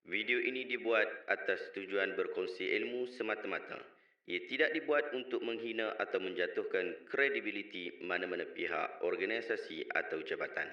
Video ini dibuat atas tujuan berkongsi ilmu semata-mata. Ia tidak dibuat untuk menghina atau menjatuhkan kredibiliti mana-mana pihak, organisasi atau jabatan.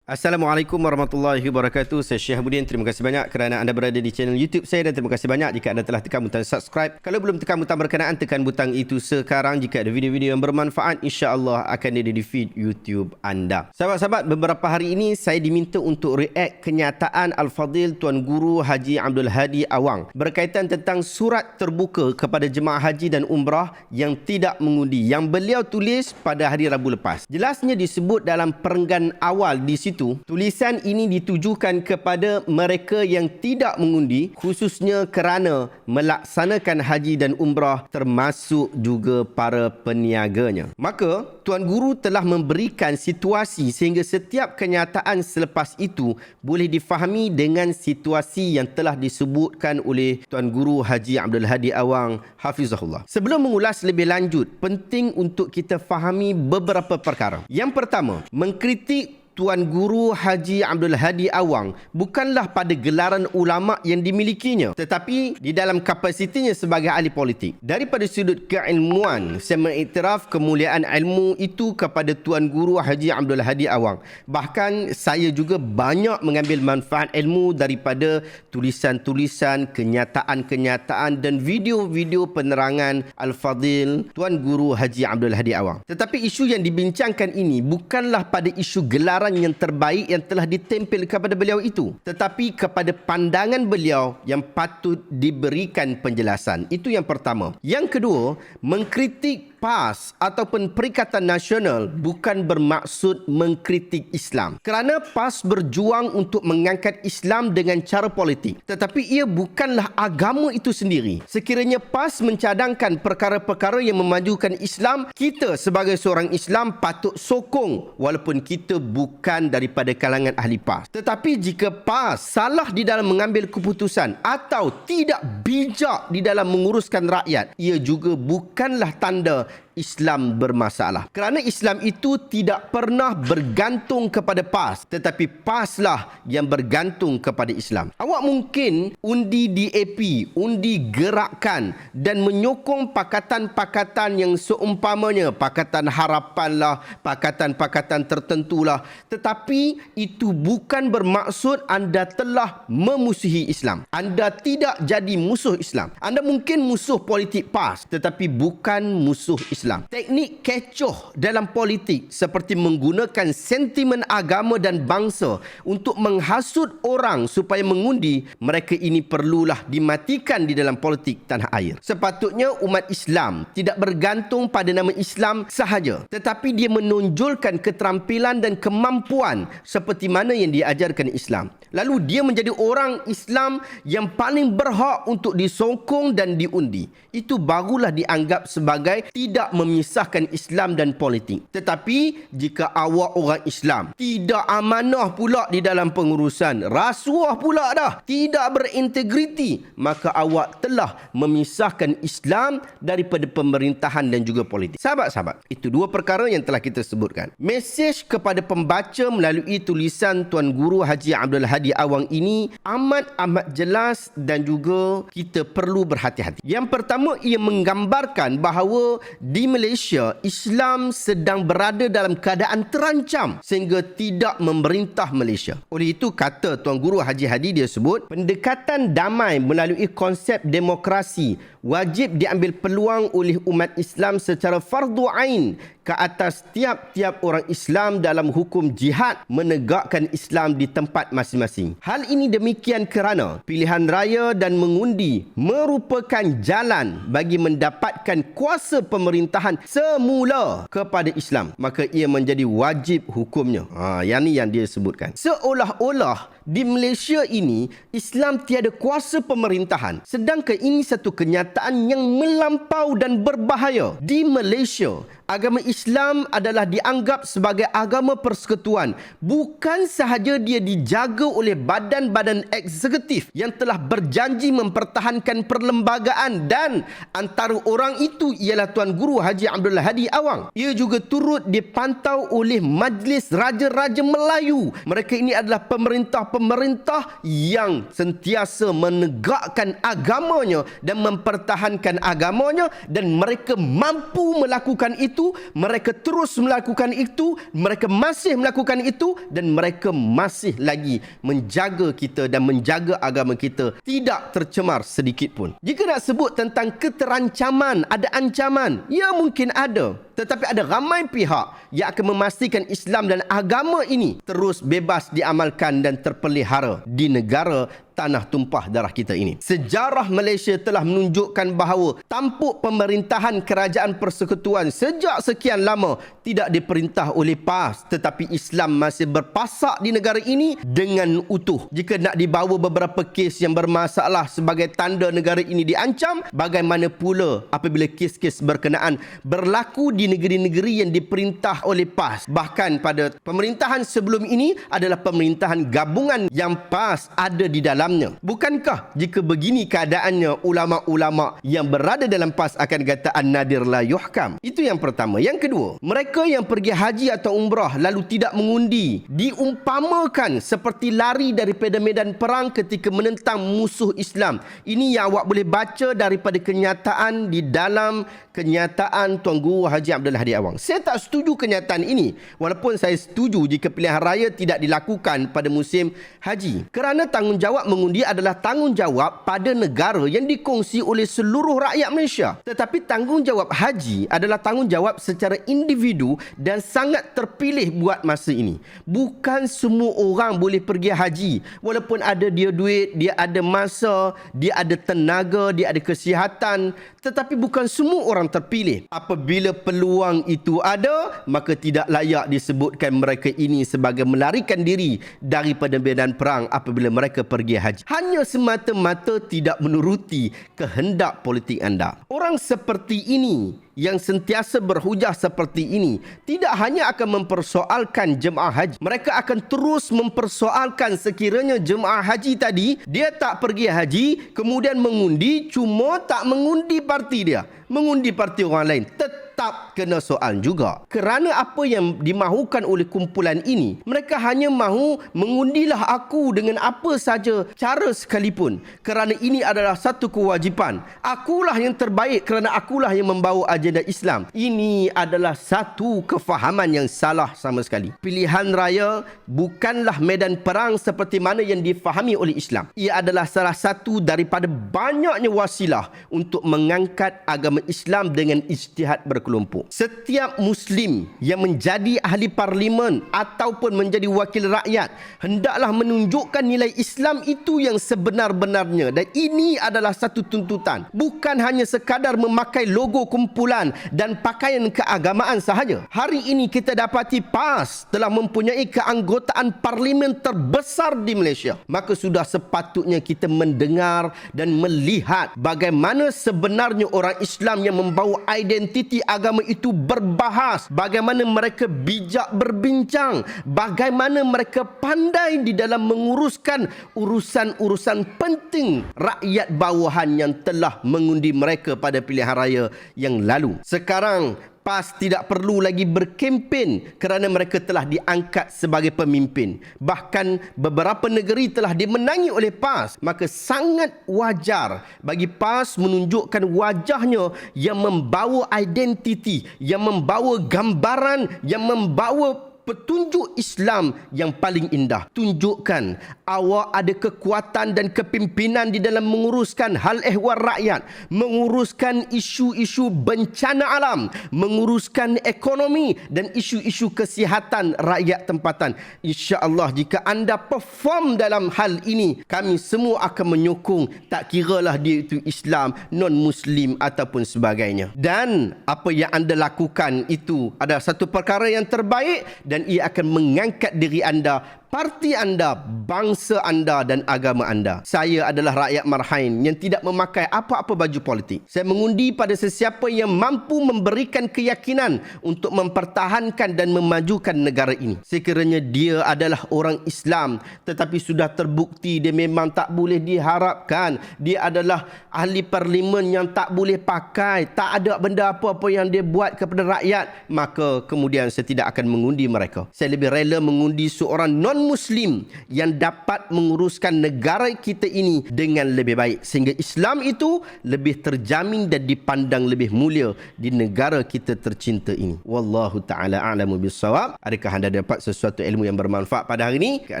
Assalamualaikum warahmatullahi wabarakatuh. Saya Syekh Budin. Terima kasih banyak kerana anda berada di channel YouTube saya dan terima kasih banyak jika anda telah tekan butang subscribe. Kalau belum tekan butang berkenaan, tekan butang itu sekarang. Jika ada video-video yang bermanfaat, insya-Allah akan ada di feed YouTube anda. Sahabat-sahabat, beberapa hari ini saya diminta untuk react kenyataan Al-Fadhil Tuan Guru Haji Abdul Hadi Awang berkaitan tentang surat terbuka kepada jemaah haji dan umrah yang tidak mengundi yang beliau tulis pada hari Rabu lepas. Jelasnya disebut dalam perenggan awal di situ, tulisan ini ditujukan kepada mereka yang tidak mengundi, khususnya kerana melaksanakan haji dan umrah, termasuk juga para peniaganya. Maka Tuan Guru telah memberikan situasi sehingga setiap kenyataan selepas itu boleh difahami dengan situasi yang telah disebutkan oleh Tuan Guru Haji Abdul Hadi Awang Hafizahullah. Sebelum mengulas lebih lanjut, penting untuk kita fahami beberapa perkara. Yang pertama, mengkritik Tuan Guru Haji Abdul Hadi Awang bukanlah pada gelaran ulama yang dimilikinya, tetapi di dalam kapasitinya sebagai ahli politik. Daripada sudut keilmuan, saya mengiktiraf kemuliaan ilmu itu kepada Tuan Guru Haji Abdul Hadi Awang. Bahkan saya juga banyak mengambil manfaat ilmu daripada tulisan-tulisan, kenyataan-kenyataan dan video-video penerangan Al-Fadhil Tuan Guru Haji Abdul Hadi Awang. Tetapi isu yang dibincangkan ini bukanlah pada isu gelaran yang terbaik yang telah ditempel kepada beliau itu, tetapi kepada pandangan beliau yang patut diberikan penjelasan. Itu yang pertama. Yang kedua, mengkritik PAS ataupun Perikatan Nasional bukan bermaksud mengkritik Islam. Kerana PAS berjuang untuk mengangkat Islam dengan cara politik, tetapi ia bukanlah agama itu sendiri. Sekiranya PAS mencadangkan perkara-perkara yang memajukan Islam, kita sebagai seorang Islam patut sokong walaupun kita bukan daripada kalangan ahli PAS. Tetapi jika PAS salah di dalam mengambil keputusan atau tidak bijak di dalam menguruskan rakyat, ia juga bukanlah tanda Islam bermasalah. Kerana Islam itu tidak pernah bergantung kepada PAS, tetapi PAS lah yang bergantung kepada Islam. Awak mungkin undi DAP, undi gerakan dan menyokong pakatan-pakatan yang seumpamanya Pakatan Harapan lah, pakatan-pakatan tertentu lah. Tetapi itu bukan bermaksud anda telah memusuhi Islam. Anda tidak jadi musuh Islam. Anda mungkin musuh politik PAS, tetapi bukan musuh Islam. Teknik kecoh dalam politik seperti menggunakan sentimen agama dan bangsa untuk menghasut orang supaya mengundi, mereka ini perlulah dimatikan di dalam politik tanah air. Sepatutnya umat Islam tidak bergantung pada nama Islam sahaja, tetapi dia menonjolkan keterampilan dan kemampuan seperti mana yang diajarkan Islam. Lalu dia menjadi orang Islam yang paling berhak untuk disokong dan diundi. Itu barulah dianggap sebagai tidak memisahkan Islam dan politik. Tetapi jika awak orang Islam tidak amanah pula di dalam pengurusan, rasuah pula dah, tidak berintegriti, maka awak telah memisahkan Islam daripada pemerintahan dan juga politik. Sahabat-sahabat, itu dua perkara yang telah kita sebutkan. Mesej kepada pembaca melalui tulisan Tuan Guru Haji Abdul Hadi Awang ini amat jelas dan juga kita perlu berhati-hati. Yang pertama, ia menggambarkan bahawa di Malaysia, Islam sedang berada dalam keadaan terancam sehingga tidak memerintah Malaysia. Oleh itu, kata Tuan Guru Haji Hadi, dia sebut, pendekatan damai melalui konsep demokrasi wajib diambil peluang oleh umat Islam secara fardu ain ke atas tiap-tiap orang Islam dalam hukum jihad menegakkan Islam di tempat masing-masing. Hal ini demikian kerana pilihan raya dan mengundi merupakan jalan bagi mendapatkan kuasa pemerintahan semula kepada Islam. Maka ia menjadi wajib hukumnya. Yang ni yang dia sebutkan. Seolah-olah di Malaysia ini Islam tiada kuasa pemerintahan, sedangkan ini satu kenyataan kenyataan yang melampau dan berbahaya. Di Malaysia, agama Islam adalah dianggap sebagai agama persekutuan. Bukan sahaja dia dijaga oleh badan-badan eksekutif yang telah berjanji mempertahankan perlembagaan, dan antara orang itu ialah Tuan Guru Haji Abdul Hadi Awang. Ia juga turut dipantau oleh Majlis Raja-Raja Melayu. Mereka ini adalah pemerintah-pemerintah yang sentiasa menegakkan agamanya dan mempertahankan agamanya, dan mereka mampu melakukan itu, mereka terus melakukan itu, mereka masih melakukan itu, dan mereka masih lagi menjaga kita dan menjaga agama kita tidak tercemar sedikit pun. Jika nak sebut tentang keterancaman, ada ancaman, ya mungkin ada. Tetapi ada ramai pihak yang akan memastikan Islam dan agama ini terus bebas diamalkan dan terpelihara di negara tanah tumpah darah kita ini. Sejarah Malaysia telah menunjukkan bahawa tampuk pemerintahan kerajaan persekutuan sejak sekian lama tidak diperintah oleh PAS, tetapi Islam masih berpasak di negara ini dengan utuh. Jika nak dibawa beberapa kes yang bermasalah sebagai tanda negara ini diancam, bagaimana pula apabila kes-kes berkenaan berlaku di negeri-negeri yang diperintah oleh PAS? Bahkan pada pemerintahan sebelum ini adalah pemerintahan gabungan yang PAS ada di dalamnya. Bukankah jika begini keadaannya, ulama-ulama yang berada dalam PAS akan kata an-nadir la yuhkam? Itu yang pertama. Yang kedua, mereka yang pergi haji atau umrah lalu tidak mengundi diumpamakan seperti lari daripada medan perang ketika menentang musuh Islam. Ini yang awak boleh baca daripada kenyataan di dalam kenyataan Tuan Guru Haji Abdul Hadi Awang. Saya tak setuju kenyataan ini, walaupun saya setuju jika pilihan raya tidak dilakukan pada musim haji, kerana tanggungjawab mengundi adalah tanggungjawab pada negara yang dikongsi oleh seluruh rakyat Malaysia. Tetapi tanggungjawab haji adalah tanggungjawab secara individu dan sangat terpilih buat masa ini. Bukan semua orang boleh pergi haji, walaupun ada dia duit, dia ada masa, dia ada tenaga, dia ada kesihatan, tetapi bukan semua orang terpilih. Apabila peluang itu ada, maka tidak layak disebutkan mereka ini sebagai melarikan diri daripada medan perang apabila mereka pergi haji. Hanya semata-mata tidak menuruti kehendak politik anda. Orang seperti ini, yang sentiasa berhujah seperti ini, tidak hanya akan mempersoalkan jemaah haji, mereka akan terus mempersoalkan sekiranya jemaah haji tadi dia tak pergi haji, kemudian mengundi, cuma tak mengundi parti dia, mengundi parti orang lain, tetap kena soal juga. Kerana apa yang dimahukan oleh kumpulan ini, mereka hanya mahu mengundilah aku dengan apa saja cara sekalipun, kerana ini adalah satu kewajipan. Akulah yang terbaik kerana akulah yang membawa agenda Islam. Ini adalah satu kefahaman yang salah sama sekali. Pilihan raya bukanlah medan perang seperti mana yang difahami oleh Islam. Ia adalah salah satu daripada banyaknya wasilah untuk mengangkat agama Islam dengan ijtihad berkelompok. Setiap Muslim yang menjadi ahli parlimen ataupun menjadi wakil rakyat hendaklah menunjukkan nilai Islam itu yang sebenar-benarnya, dan ini adalah satu tuntutan. Bukan hanya sekadar memakai logo kumpulan dan pakaian keagamaan sahaja. Hari ini kita dapati PAS telah mempunyai keanggotaan parlimen terbesar di Malaysia. Maka sudah sepatutnya kita mendengar dan melihat bagaimana sebenarnya orang Islam yang membawa identiti agama itu berbahas, bagaimana mereka bijak berbincang, bagaimana mereka pandai di dalam menguruskan urusan-urusan penting rakyat bawahan yang telah mengundi mereka pada pilihan raya yang lalu. Sekarang PAS tidak perlu lagi berkempen kerana mereka telah diangkat sebagai pemimpin. Bahkan beberapa negeri telah dimenangi oleh PAS. Maka sangat wajar bagi PAS menunjukkan wajahnya yang membawa identiti, yang membawa gambaran, yang membawa petunjuk Islam yang paling indah. Tunjukkan awak ada kekuatan dan kepimpinan di dalam menguruskan hal ehwal rakyat, menguruskan isu-isu bencana alam, menguruskan ekonomi dan isu-isu kesihatan rakyat tempatan. InsyaAllah jika anda perform dalam hal ini, kami semua akan menyokong, tak kiralah dia itu Islam, non-Muslim ataupun sebagainya. Dan apa yang anda lakukan itu adalah satu perkara yang terbaik, dan ia akan mengangkat diri anda parti anda, bangsa anda dan agama anda. Saya adalah rakyat Marhain yang tidak memakai apa-apa baju politik. Saya mengundi pada sesiapa yang mampu memberikan keyakinan untuk mempertahankan dan memajukan negara ini. Sekiranya dia adalah orang Islam tetapi sudah terbukti dia memang tak boleh diharapkan, dia adalah ahli parlimen yang tak boleh pakai, tak ada benda apa-apa yang dia buat kepada rakyat, maka kemudian saya tidak akan mengundi mereka. Saya lebih rela mengundi seorang non-Muslim yang dapat menguruskan negara kita ini dengan lebih baik, sehingga Islam itu lebih terjamin dan dipandang lebih mulia di negara kita tercinta ini. Wallahu ta'ala a'lamu bissawab. Adakah anda dapat sesuatu ilmu yang bermanfaat pada hari ini? Jika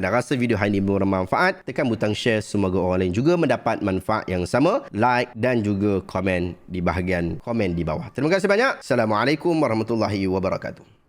anda rasa video hari ini bermanfaat, tekan butang share, semoga orang lain juga mendapat manfaat yang sama. Like dan juga komen di bahagian komen di bawah. Terima kasih banyak. Assalamualaikum warahmatullahi wabarakatuh.